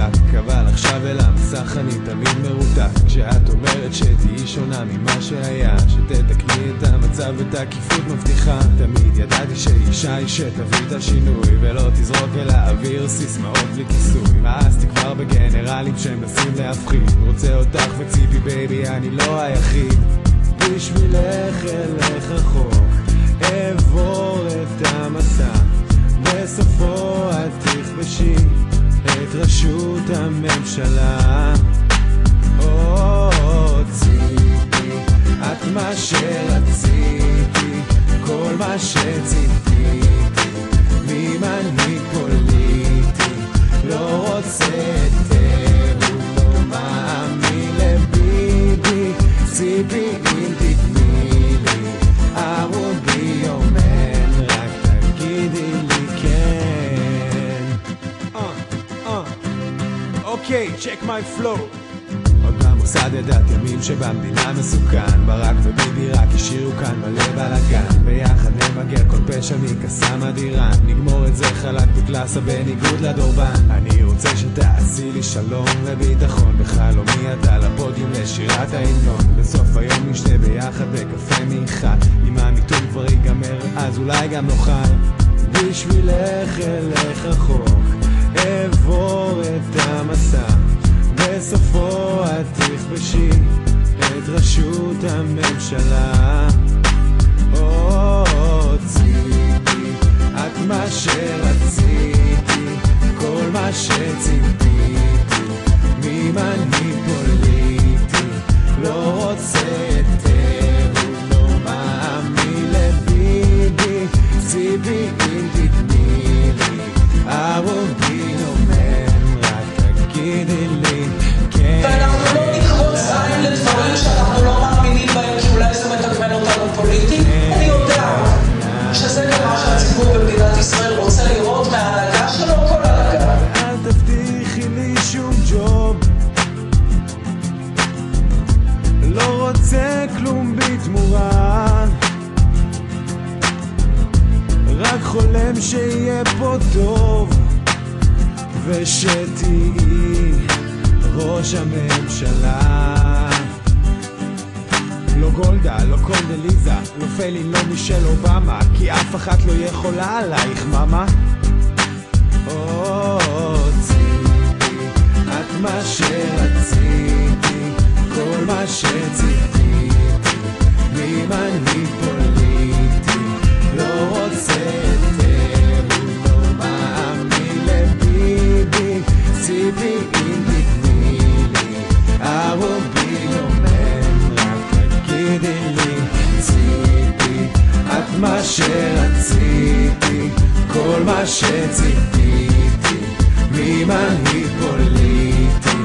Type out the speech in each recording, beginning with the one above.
מרוחק, אבל עכשיו אל המסך אני תמיד מרותק. כשאת אומרת שתהיי שונה ממה שהיה, שתתקני את המצב ואת הכיפות מבטיחה. תמיד ידעתי שאישה היא שתביא את השינוי, ולא תזרוק אל האוויר סיסמאות בלי כיסוי. מאסתי כבר בגנרלים שמנסים להפחיד, רוצה אותך וציפי בייבי אני לא היחיד. בשבילך אלך רחוק, אעבור את המסע, בסופו את תכבשי את ראשות הממשלה. ציפי, את מה שרציתי, כל מה שציפיתי, ממנהיג פוליטי לא רוצה יותר, הוא לא מאמין לביבי. ציפי אם תתני לי, I will be your man, רק תגידי לי כן. אוקיי, check my flow. עוד במוסד ידעת ימים שבמדינה מסוכן, ברק וביבי רק השאירו כאן מלא בלגן. ביחד נמגר כל פשע מקסם אדירן, נגמור את זה חלק בקלאסה בניגוד לדורבן. אני רוצה שתעשי לי שלום וביטחון, בחלומי את על הפודיום לשירת ההמנון. בסוף היום נשתה ביחד בקפה מיכל, אם המיתון כבר ייגמר אז אולי גם נוכל. בשבילך אלך רחוק, אעבור את המסע, בסופו את תכבשי את ראשות הממשלה. ציפי, את מה שרציתי, כל מה שציפיתי, ממנהיג פוליטי לא רוצה יותר, הוא לא מאמין לביבי. ציפי אם תתני לי, I will be your man, רק תגידי לי כן. ואנחנו לא נקרוץ עין לדברים שאנחנו לא מאמינים בהם, כי אולי זה מתגמל אותנו פוליטית. אני יודע שזה דבר שהציבור במדינת ישראל רוצה לראות מההנהגה שלו, כל ההנהגה. אל תבטיחי לי שום ג'וב, לא רוצה כלום בתמורה, רק חולם שיהיה פה טוב ושתהיי ראש הממשלה. לא גולדה, לא קונדליזה, לא פלין, לא מישל אובמה, כי אף אחת לא יכולה עלייך מאמה. ציפי, את מה שרציתי, כל מה שציפיתי, ממנהיג פוליטי לא רוצה יותר, הוא לא מאמין לביבי. ציפי אם תתני לי, I will be your man, רק תגידי לי. ציפי, את מה שרציתי, כל מה שציפיתי, ממנהיג פוליטי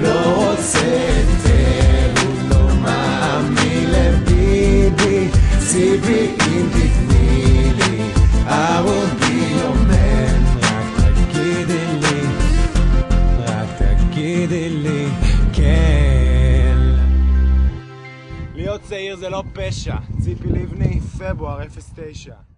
לא רוצה יותר, הוא לא מאמין לביבי. ציפי אם תתני לי, I will be your man, רק תגידי לי, רק תגידי לי כן. להיות צעיר זה לא פשע. ציפי לבני, פברואר 09.